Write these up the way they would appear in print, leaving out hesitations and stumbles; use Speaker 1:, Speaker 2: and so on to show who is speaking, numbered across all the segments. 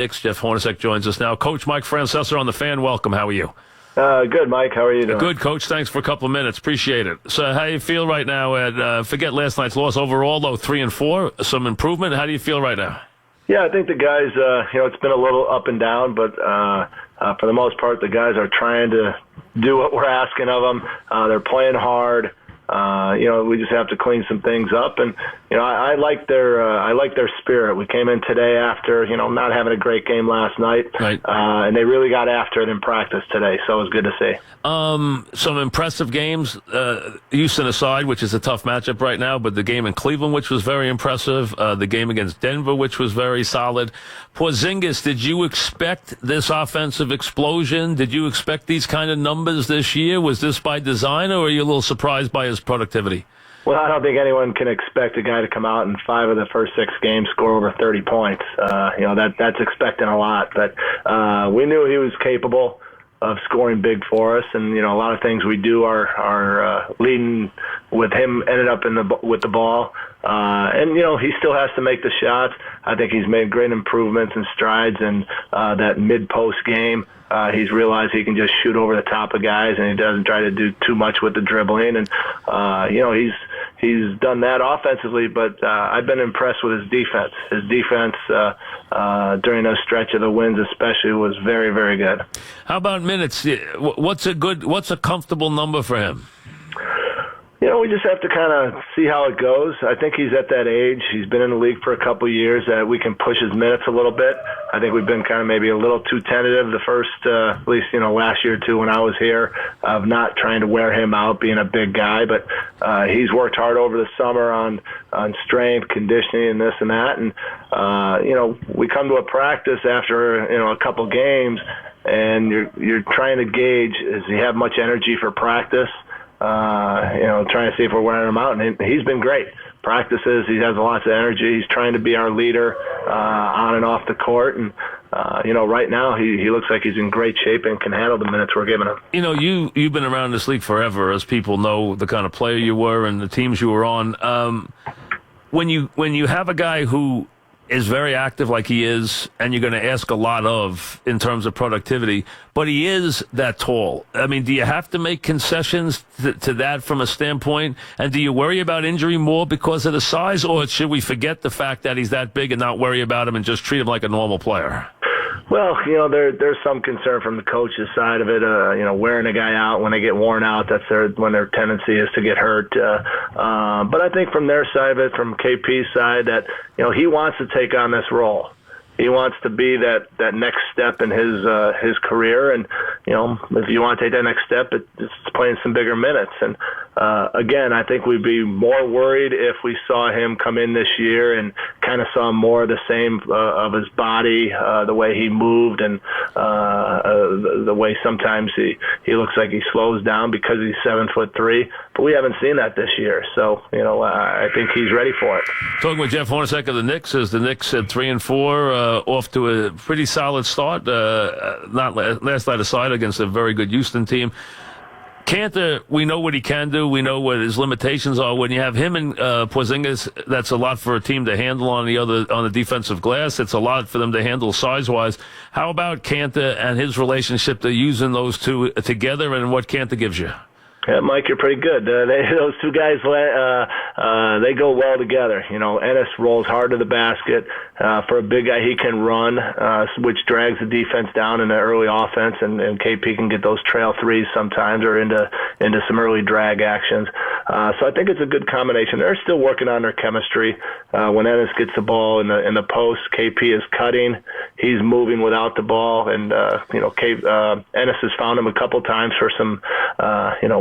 Speaker 1: Knicks. Jeff Hornacek joins us now. Coach Mike Francesa on the Fan. Welcome. How are you?
Speaker 2: Good, Mike. How are you doing?
Speaker 1: Good, Coach. Thanks for a couple of minutes. Appreciate it. So how do you feel right now? Forget last night's loss. Overall, though, 3-4, some improvement. How do you feel right now?
Speaker 2: Yeah, I think the guys, it's been a little up and down, but for the most part, the guys are trying to do what we're asking of them. They're playing hard. We just have to clean some things up, and I like their spirit. We came in today after not having a great game last night,
Speaker 1: right.
Speaker 2: And they really got after it in practice today, so it was good to see.
Speaker 1: Some impressive games, Houston aside, which is a tough matchup right now, but the game in Cleveland, which was very impressive, the game against Denver, which was very solid. Porzingis, did you expect this offensive explosion? Did you expect these kind of numbers this year? Was this by design, or are you a little surprised by his productivity?
Speaker 2: Well, I don't think anyone can expect a guy to come out in 5 of the first 6 games, score over 30 points. That's expecting a lot. But we knew he was capable of scoring big for us, and a lot of things we do are leading with him ended up with the ball. And he still has to make the shots. I think he's made great improvements and strides in that mid-post game. He's realized he can just shoot over the top of guys, and he doesn't try to do too much with the dribbling. And he's done that offensively, but I've been impressed with his defense. His defense during those stretch of the wins, especially, was very, very good.
Speaker 1: How about minutes? What's a comfortable number for him?
Speaker 2: We just have to kind of see how it goes. I think he's at that age. He's been in the league for a couple of years that we can push his minutes a little bit. I think we've been kind of maybe a little too tentative the first, at least, last year or two when I was here, of not trying to wear him out being a big guy. But he's worked hard over the summer on strength, conditioning, and this and that. And, we come to a practice after, a couple games, and you're trying to gauge, does he have much energy for practice? Trying to see if we're wearing him out, and he's been great. Practices, he has lots of energy. He's trying to be our leader on and off the court, and right now he looks like he's in great shape and can handle the minutes we're giving him.
Speaker 1: You've been around this league forever, as people know the kind of player you were and the teams you were on. When you have a guy who is very active like he is, and you're going to ask a lot of in terms of productivity, but he is that tall. I mean, do you have to make concessions to that from a standpoint? And do you worry about injury more because of the size, or should we forget the fact that he's that big and not worry about him and just treat him like a normal player?
Speaker 2: Well, there's some concern from the coach's side of it. Wearing a guy out when they get worn out, that's when their tendency is to get hurt. But I think from their side of it, from KP's side, that he wants to take on this role. He wants to be that next step in his career, and if you want to take that next step, it's playing some bigger minutes. And again, I think we'd be more worried if we saw him come in this year and kind of saw more of the same of his body, the way he moved, and the way sometimes he looks like he slows down because he's 7'3". But we haven't seen that this year, so I think he's ready for it.
Speaker 1: Talking with Jeff Hornacek of the Knicks, as the Knicks at 3-4. Off to a pretty solid start, not last night aside, against a very good Houston team. Kanter, we know what he can do. We know what his limitations are. When you have him and Porzingis, that's a lot for a team to handle on the defensive glass. It's a lot for them to handle size-wise. How about Kanter and his relationship to using those two together, and what Kanter gives you?
Speaker 2: Yeah, Mike, you're pretty good. Those two guys, they go well together. Ennis rolls hard to the basket. For a big guy, he can run, which drags the defense down in the early offense, and KP can get those trail threes sometimes or into some early drag actions. So I think it's a good combination. They're still working on their chemistry. When Ennis gets the ball in the post, KP is cutting. He's moving without the ball, and Ennis has found him a couple times for some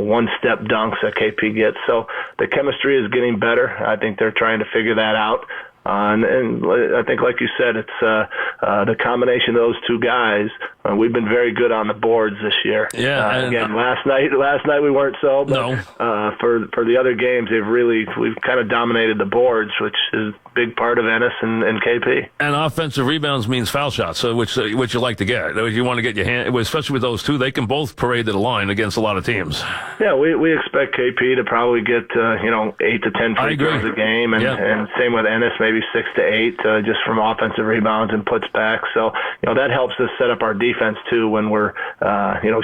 Speaker 2: one-step dunks that KP gets. So the chemistry is getting better. I think they're trying to figure that out. And I think, like you said, it's the combination of those two guys we've been very good on the boards this year.
Speaker 1: Yeah.
Speaker 2: Again, last night we weren't so. But,
Speaker 1: no.
Speaker 2: For the other games, we've kind of dominated the boards, which is a big part of Ennis and KP.
Speaker 1: And offensive rebounds means foul shots, so which you like to get. You want to get your hand, especially with those two. They can both parade to the line against a lot of teams.
Speaker 2: Yeah, we expect KP to probably get 8 to 10 free throws a game, and same with Ennis, maybe 6 to 8 just from offensive rebounds and puts back. So that helps us set up our defense too when we're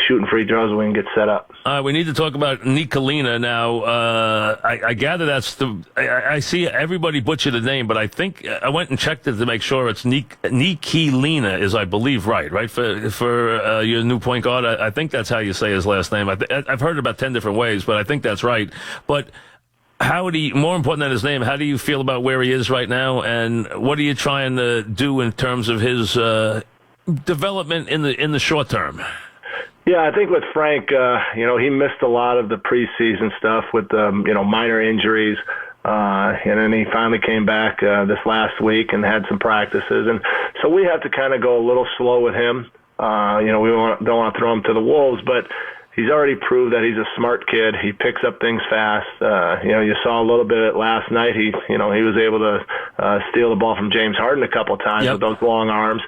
Speaker 2: shooting free throws. We can get set up.
Speaker 1: We need to talk about Nicolina now. I gather that's I see everybody butcher the name, but I think I went and checked it to make sure it's Nicolina is, I believe, right for your new point guard. I think that's how you say his last name. I've heard it about 10 different ways, but I think that's right. But more important than his name, how do you feel about where he is right now, and what are you trying to do in terms of his development in the short term?
Speaker 2: Yeah, I think with Frank, he missed a lot of the preseason stuff with minor injuries. And then he finally came back this last week and had some practices. And so we have to kind of go a little slow with him. We don't want to throw him to the wolves, but he's already proved that he's a smart kid. He picks up things fast. You saw a little bit of it last night. He was able to steal the ball from James Harden a couple times with those long arms.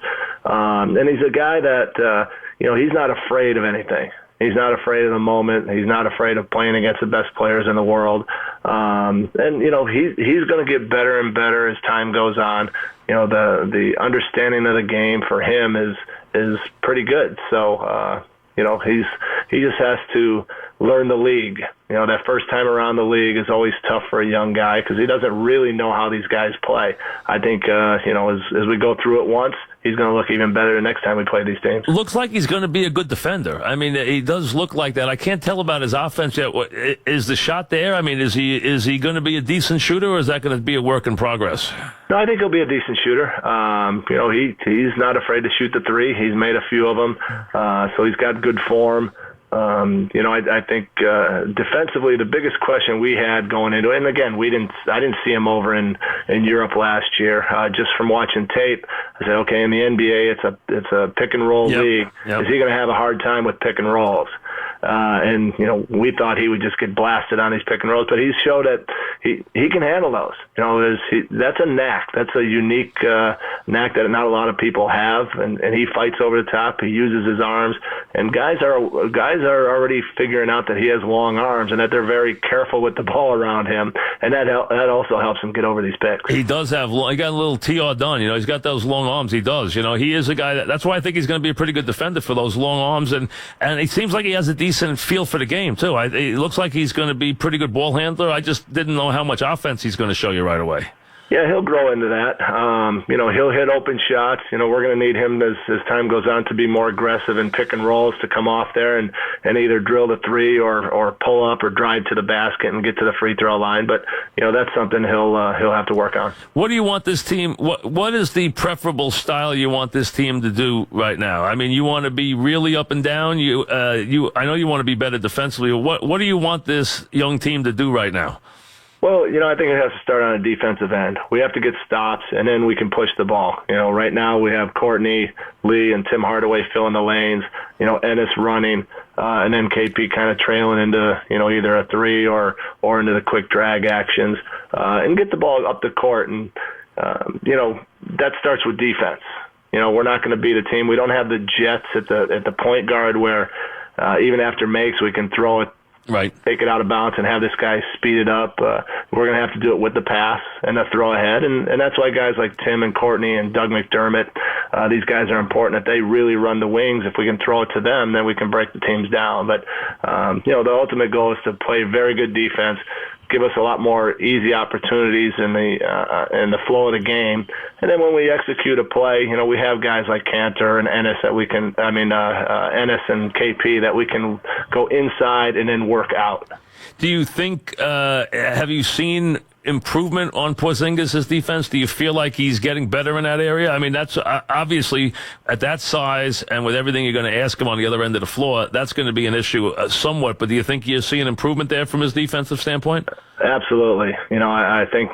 Speaker 2: And he's a guy that, he's not afraid of anything. He's not afraid of the moment. He's not afraid of playing against the best players in the world. And he's going to get better and better as time goes on. The understanding of the game for him is pretty good. So, he just has to learn the league. That first time around the league is always tough for a young guy because he doesn't really know how these guys play. I think, as we go through it once, he's going to look even better the next time we play these teams.
Speaker 1: Looks like he's going to be a good defender. I mean, he does look like that. I can't tell about his offense yet. Is the shot there? I mean, is he going to be a decent shooter, or is that going to be a work in progress?
Speaker 2: No, I think he'll be a decent shooter. He's not afraid to shoot the three. He's made a few of them, so he's got good form. I think defensively, the biggest question we had going into it, and again, I didn't see him over in Europe last year. Just from watching tape, I said, okay, in the NBA, it's a pick and roll league. Yep. Is he going to have a hard time with pick and rolls? We thought he would just get blasted on these pick and rolls, but he's showed that he can handle those. That's a knack. That's a unique knack that not a lot of people have, and he fights over the top. He uses his arms, and guys are already figuring out that he has long arms and that they're very careful with the ball around him, and that also helps him get over these picks. He
Speaker 1: does have he got a little TR done. He's got those long arms. He does. He is a guy that's why I think he's going to be a pretty good defender for those long arms, and it seems like he has a decent feel for the game too. It looks like he's going to be pretty good ball handler. I just didn't know how much offense he's going to show you right away.
Speaker 2: Yeah, he'll grow into that. He'll hit open shots. We're going to need him as time goes on to be more aggressive in pick and rolls, to come off there and either drill the three or pull up or drive to the basket and get to the free throw line. But that's something he'll have to work on.
Speaker 1: What do you want this team? What is the preferable style you want this team to do right now? I mean, you want to be really up and down. I know you want to be better defensively. What do you want this young team to do right now?
Speaker 2: Well, I think it has to start on a defensive end. We have to get stops, and then we can push the ball. Right now we have Courtney, Lee, and Tim Hardaway filling the lanes, Ennis running, and then KP kind of trailing into, either a three or into the quick drag actions, and get the ball up the court. And, that starts with defense. We're not going to beat a team. We don't have the jets at the point guard where even after makes we can throw it,
Speaker 1: right,
Speaker 2: take it out of bounds and have this guy speed it up. We're going to have to do it with the pass and the throw ahead. And that's why guys like Tim and Courtney and Doug McDermott, these guys are important. If they really run the wings, if we can throw it to them, then we can break the teams down. But, the ultimate goal is to play very good defense, give us a lot more easy opportunities in the flow of the game. And then when we execute a play, we have guys like Kanter and Ennis Ennis and KP that we can go inside and then work out.
Speaker 1: Do you think, have you seen improvement on Porzingis' defense? Do you feel like he's getting better in that area? I mean, that's obviously at that size and with everything you're going to ask him on the other end of the floor, that's going to be an issue somewhat. But do you think you see an improvement there from his defensive standpoint?
Speaker 2: Absolutely. I think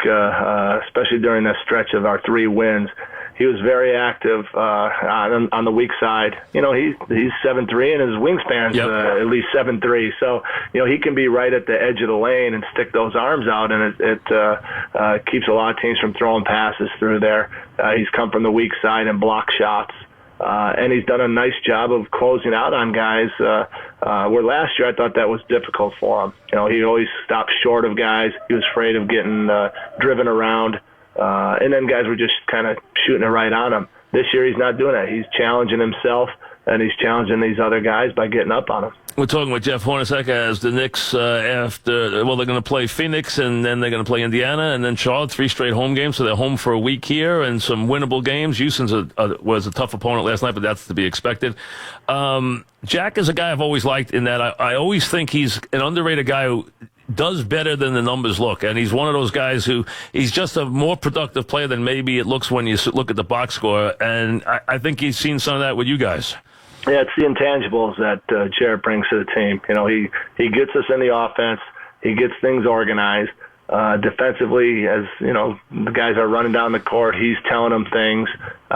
Speaker 2: especially during this stretch of our 3 wins, he was very active on the weak side. He's 7'3", and his wingspan's at least 7'3". So he can be right at the edge of the lane and stick those arms out, and it keeps a lot of teams from throwing passes through there. He's come from the weak side and block shots. And he's done a nice job of closing out on guys, where last year I thought that was difficult for him. He always stopped short of guys. He was afraid of getting driven around, and then guys were just kind of shooting it right on him. This year he's not doing that. He's challenging himself, and he's challenging these other guys by getting up on them.
Speaker 1: We're talking with Jeff Hornacek as the Knicks, they're going to play Phoenix, and then they're going to play Indiana, and then Charlotte, 3 straight home games, so they're home for a week here, and some winnable games. Houston's was a tough opponent last night, but that's to be expected. Jack is a guy I've always liked in that I always think he's an underrated guy who does better than the numbers look, and he's one of those guys who he's just a more productive player than maybe it looks when you look at the box score, and I think he's seen some of that with you guys.
Speaker 2: Yeah, it's the intangibles that Jared brings to the team. He gets us in the offense. He gets things organized. Defensively, as the guys are running down the court, he's telling them things.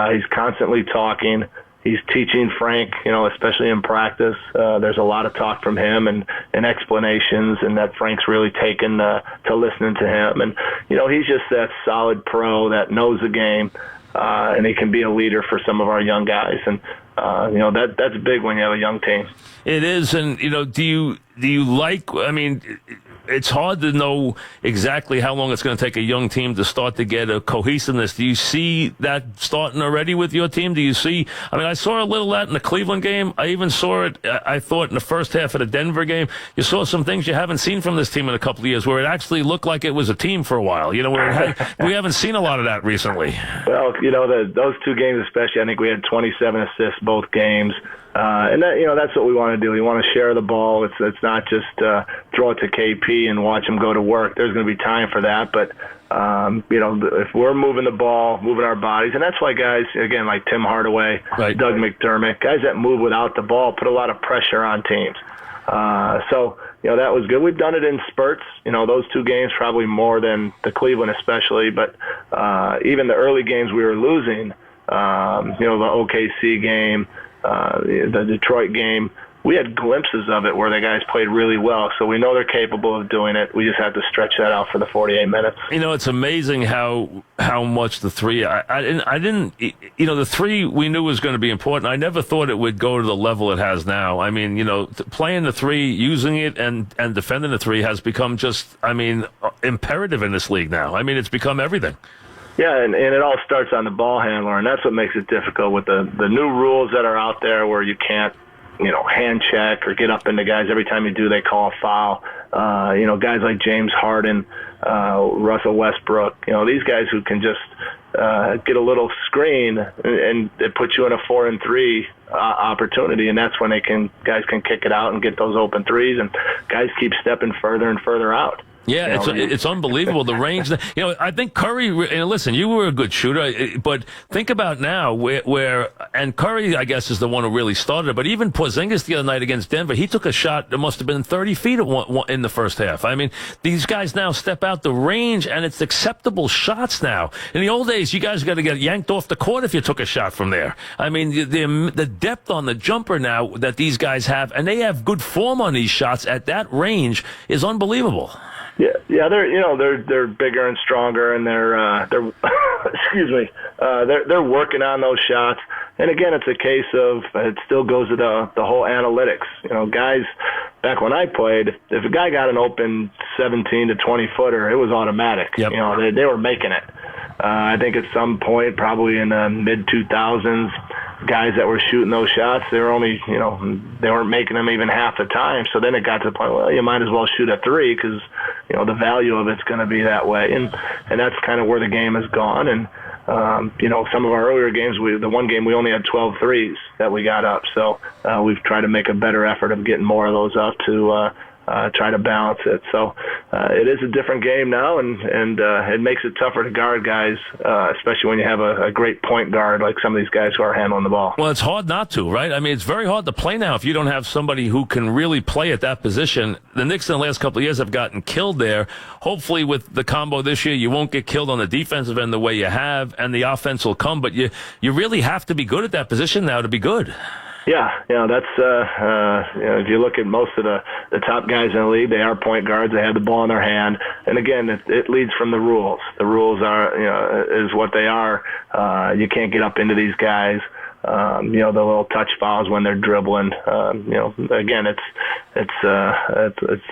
Speaker 2: He's constantly talking. He's teaching Frank, especially in practice. There's a lot of talk from him and explanations, and that Frank's really taken to listening to him. And, he's just that solid pro that knows the game, and he can be a leader for some of our young guys. And, that's big when you have a young team.
Speaker 1: It is. And, do you like, it's hard to know exactly how long it's going to take a young team to start to get a cohesiveness. Do you see that starting already with your team? Do you see, I saw a little of that in the Cleveland game. I even saw it, I thought, in the first half of the Denver game. You saw some things you haven't seen from this team in a couple of years where it actually looked like it was a team for a while, where we haven't seen a lot of that recently.
Speaker 2: Well, those 2 games especially, I think we had 27 assists both games. And that's what we want to do. We want to share the ball. It's not just throw it to KP and watch him go to work. There's going to be time for that. But, if we're moving the ball, moving our bodies, and that's why guys, again, like Tim Hardaway,
Speaker 1: right,
Speaker 2: Doug McDermott, guys that move without the ball put a lot of pressure on teams. So that was good. We've done it in spurts. Those 2 games probably more than the Cleveland especially. But even the early games we were losing, the OKC game, the Detroit game, we had glimpses of it where the guys played really well. So we know they're capable of doing it. We just have to stretch that out for the 48 minutes.
Speaker 1: It's amazing how much the 3, I didn't, the 3 we knew was going to be important. I never thought it would go to the level it has now. Playing the 3, using it and defending the 3 has become just, imperative in this league now. It's become everything.
Speaker 2: Yeah, and it all starts on the ball handler, and that's what makes it difficult with the new rules that are out there where you can't, hand check or get up into guys. Every time you do, they call a foul. Guys like James Harden, Russell Westbrook, these guys who can just get a little screen and it puts you in a 4-and-3 opportunity, and that's when guys can kick it out and get those open threes, and guys keep stepping further and further out.
Speaker 1: Yeah, it's unbelievable, the range. I think Curry, listen, you were a good shooter, but think about now where and Curry, I guess, is the one who really started it, but even Porzingis the other night against Denver, he took a shot that must have been 30 feet in the first half. These guys now step out the range, and it's acceptable shots now. In the old days, you guys got to get yanked off the court if you took a shot from there. The depth on the jumper now that these guys have, and they have good form on these shots at that range, is unbelievable.
Speaker 2: Yeah, they're bigger and stronger, and they're excuse me, they're working on those shots. And again, it's a case of it still goes to the whole analytics. Guys, back when I played, if a guy got an open 17 to 20 footer, it was automatic.
Speaker 1: Yep.
Speaker 2: They were making it. I think at some point, probably in the mid 2000s, guys that were shooting those shots, they were only, they weren't making them even half the time. So then it got to the point, well, you might as well shoot a 3 because, the value of it's going to be that way. And that's kind of where the game has gone. And, some of our earlier games, the one game we only had 12 threes that we got up. So we've tried to make a better effort of getting more of those up to try to balance it. So it is a different game now, and it makes it tougher to guard guys, especially when you have a great point guard like some of these guys who are handling the ball.
Speaker 1: Well, it's hard not to, right? I mean, it's very hard to play now if you don't have somebody who can really play at that position. The Knicks in the last couple of years have gotten killed there. Hopefully with the combo this year, you won't get killed on the defensive end the way you have, and the offense will come. But you really have to be good at that position now to be good.
Speaker 2: Yeah, that's if you look at most of the top guys in the league, they are point guards. They have the ball in their hand, and again, it leads from the rules. The rules are is what they are. You can't get up into these guys. The little touch fouls when they're dribbling. Again, it's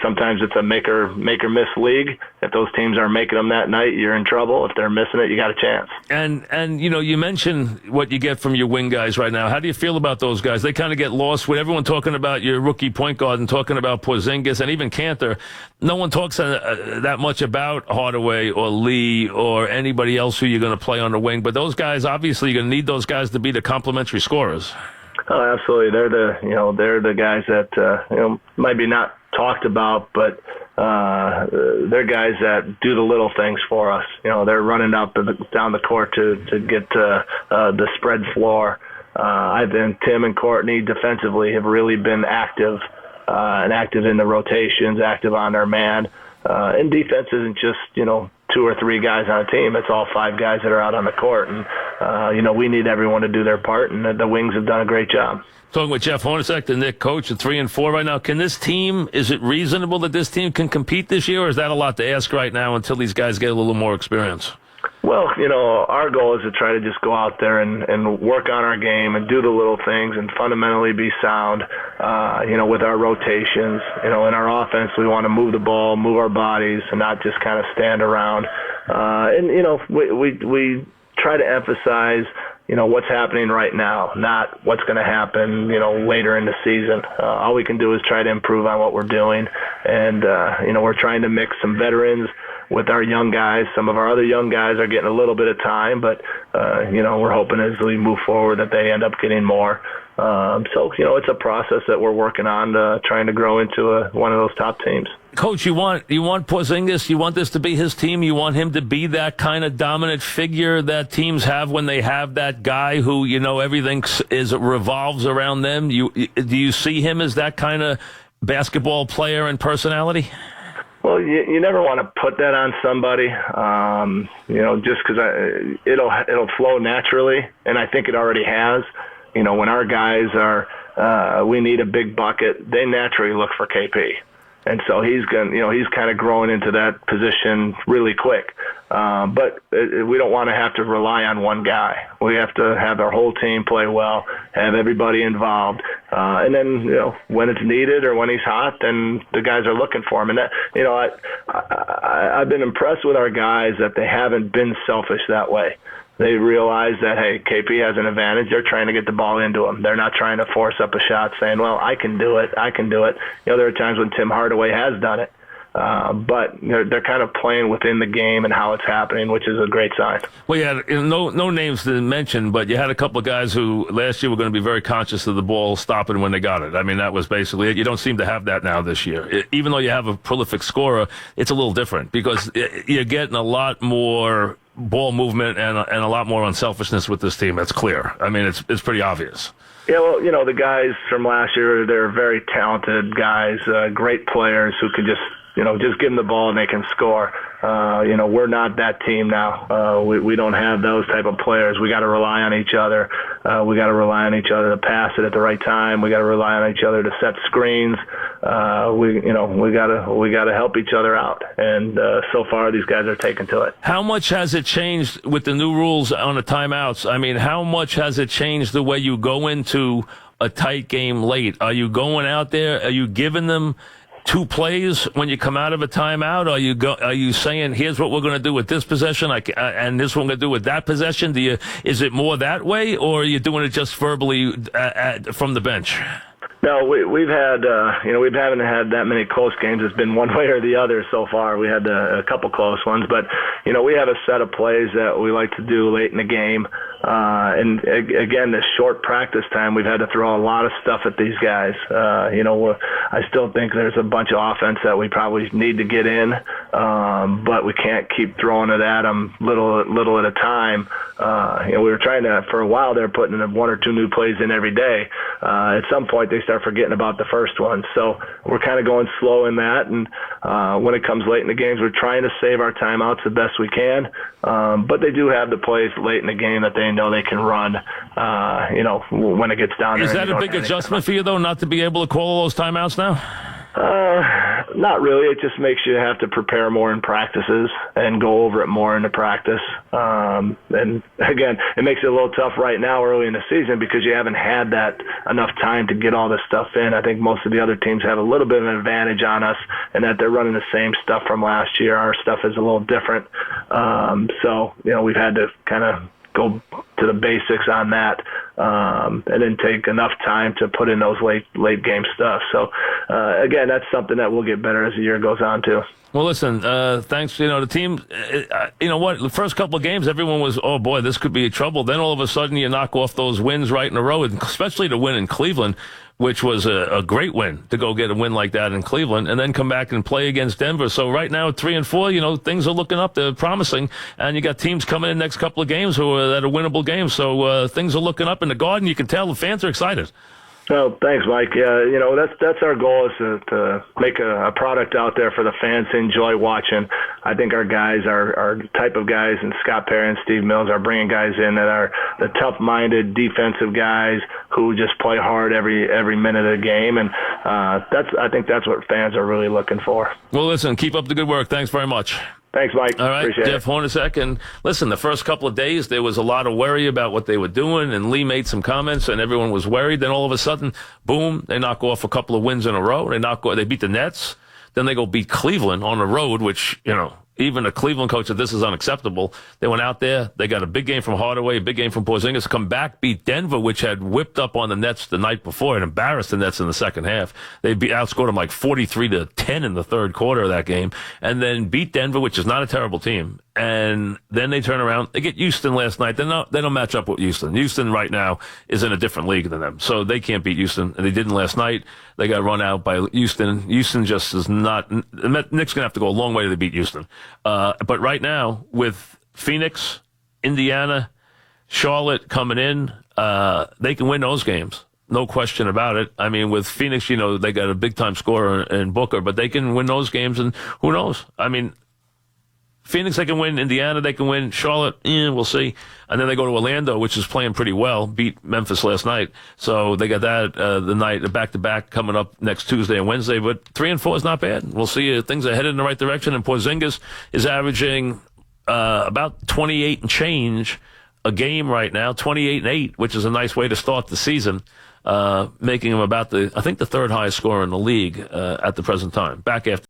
Speaker 2: sometimes it's a make or miss league. If those teams are making them that night, you're in trouble. If they're missing it, you got a chance.
Speaker 1: And you mentioned what you get from your wing guys right now. How do you feel about those guys? They kind of get lost with everyone talking about your rookie point guard and talking about Porzingis and even Kanter. No one talks that much about Hardaway or Lee or anybody else who you're going to play on the wing. But those guys, obviously, you're going to need those guys to be the complementary scorers.
Speaker 2: Oh, absolutely. They're the guys that might be not talked about, but they're guys that do the little things for us. They're running down the court to get the spread floor. I think Tim and Courtney defensively have really been active and active in the rotations, active on their man. And defense isn't just 2 or 3 guys on a team. It's all 5 guys that are out on the court, and we need everyone to do their part, and the wings have done a great job.
Speaker 1: Talking with Jeff Hornacek, the Knicks coach at 3-4 right now. Is it reasonable that this team can compete this year, or is that a lot to ask right now until these guys get a little more experience?
Speaker 2: Well, our goal is to try to just go out there and work on our game and do the little things and fundamentally be sound, with our rotations. In our offense, we want to move the ball, move our bodies, and not just kind of stand around. We try to emphasize, what's happening right now, not what's going to happen, later in the season. All we can do is try to improve on what we're doing. And, we're trying to mix some veterans with our young guys. Some of our other young guys are getting a little bit of time, but, we're hoping as we move forward that they end up getting more. It's a process that we're working on, trying to grow into one of those top teams.
Speaker 1: Coach, you want Porzingis, you want this to be his team, you want him to be that kind of dominant figure that teams have when they have that guy who, everything revolves around them. Do you see him as that kind of basketball player and personality?
Speaker 2: Well, you never want to put that on somebody, just because it'll flow naturally, and I think it already has. When our guys we need a big bucket, they naturally look for KP. And so he's kind of growing into that position really quick. But we don't want to have to rely on one guy. We have to have our whole team play well, have everybody involved. And then, when it's needed or when he's hot, then the guys are looking for him. And that, I've been impressed with our guys that they haven't been selfish that way. They realize that, hey, KP has an advantage. They're trying to get the ball into him. They're not trying to force up a shot saying, well, I can do it. There are times when Tim Hardaway has done it. But they're kind of playing within the game and how it's happening, which is a great sign.
Speaker 1: Well, you had no names to mention, but you had a couple of guys who last year were going to be very conscious of the ball stopping when they got it. I mean, that was basically it. You don't seem to have that now this year. Even though you have a prolific scorer, it's a little different because you're getting a lot more ball movement and a lot more unselfishness with this team. That's clear. I mean, it's pretty obvious.
Speaker 2: Yeah, well, the guys from last year, they're very talented guys, great players who can just give them the ball and they can score. We're not that team now. We don't have those type of players. We got to rely on each other. We got to rely on each other to pass it at the right time. We got to rely on each other to set screens. We got to help each other out. And so far, these guys are taking to it.
Speaker 1: How much has it changed with the new rules on the timeouts? I mean, how much has it changed the way you go into a tight game late? Are you going out there? Are you giving them 2 plays when you come out of a timeout? Are you saying, here's what we're going to do with this possession, and this what we're going to do with that possession? Is it more that way, or are you doing it just verbally from the bench?
Speaker 2: No, we haven't had that many close games. It's been one way or the other so far. We had a couple close ones, but we have a set of plays that we like to do late in the game. Again, this short practice time, we've had to throw a lot of stuff at these guys. I still think there's a bunch of offense that we probably need to get in, but we can't keep throwing it at them little at a time. We were trying to, for a while, they're putting one or two new plays in every day. At some point, they start forgetting about the first one. So we're kind of going slow in that. And when it comes late in the games, we're trying to save our timeouts the best we can. But they do have the plays late in the game that they know they can run, when it gets down there.
Speaker 1: Is that a big adjustment for you, though, not to be able to call all those timeouts now?
Speaker 2: Not really. It just makes you have to prepare more in practices and go over it more in the practice. And again, it makes it a little tough right now early in the season because you haven't had that enough time to get all this stuff in. I think most of the other teams have a little bit of an advantage on us in that they're running the same stuff from last year. Our stuff is a little different. We've had to kind of go to the basics on that, and then take enough time to put in those late game stuff. So again, that's something that we'll get better as the year goes on too.
Speaker 1: Well, listen, thanks. The team, the first couple of games, everyone was, oh boy, this could be trouble. Then all of a sudden you knock off those wins right in a row, and especially to win in Cleveland, which was a great win to go get a win like that in Cleveland, and then come back and play against Denver. So right now, 3-4, things are looking up. They're promising, and you got teams coming in next couple of games that are winnable games. So things are looking up in the Garden. You can tell the fans are excited.
Speaker 2: Oh, thanks, Mike. Yeah, that's our goal, is to make a product out there for the fans to enjoy watching. I think our guys, our type of guys, and Scott Perry and Steve Mills are bringing guys in that are the tough-minded defensive guys who just play hard every minute of the game, and I think that's what fans are really looking for.
Speaker 1: Well, listen, keep up the good work. Thanks very much.
Speaker 2: Thanks, Mike.
Speaker 1: All right,
Speaker 2: Appreciate
Speaker 1: Jeff Hornacek. And listen, the first couple of days, there was a lot of worry about what they were doing, and Lee made some comments, and everyone was worried. Then all of a sudden, boom, they knock off a couple of wins in a row. They beat the Nets. Then they go beat Cleveland on the road, which, even a Cleveland coach said this is unacceptable. They went out there. They got a big game from Hardaway, a big game from Porzingis, come back, beat Denver, which had whipped up on the Nets the night before and embarrassed the Nets in the second half. They outscored them like 43-10 in the third quarter of that game, and then beat Denver, which is not a terrible team. And then they turn around. They get Houston last night. They don't match up with Houston. Houston right now is in a different league than them, so they can't beat Houston. And they didn't last night. They got run out by Houston. Houston just is not. The Knicks gonna have to go a long way to beat Houston. But right now, with Phoenix, Indiana, Charlotte coming in, they can win those games. No question about it. I mean, with Phoenix, they got a big time scorer in Booker, but they can win those games, and who knows? I mean, Phoenix, they can win. Indiana, they can win. Charlotte, we'll see. And then they go to Orlando, which is playing pretty well. Beat Memphis last night. So they got that the night back-to-back coming up next Tuesday and Wednesday. But 3-4 is not bad. We'll see. Things are headed in the right direction. And Porzingis is averaging about 28 and change a game right now, 28-8, which is a nice way to start the season, making him about the third highest scorer in the league at the present time. Back after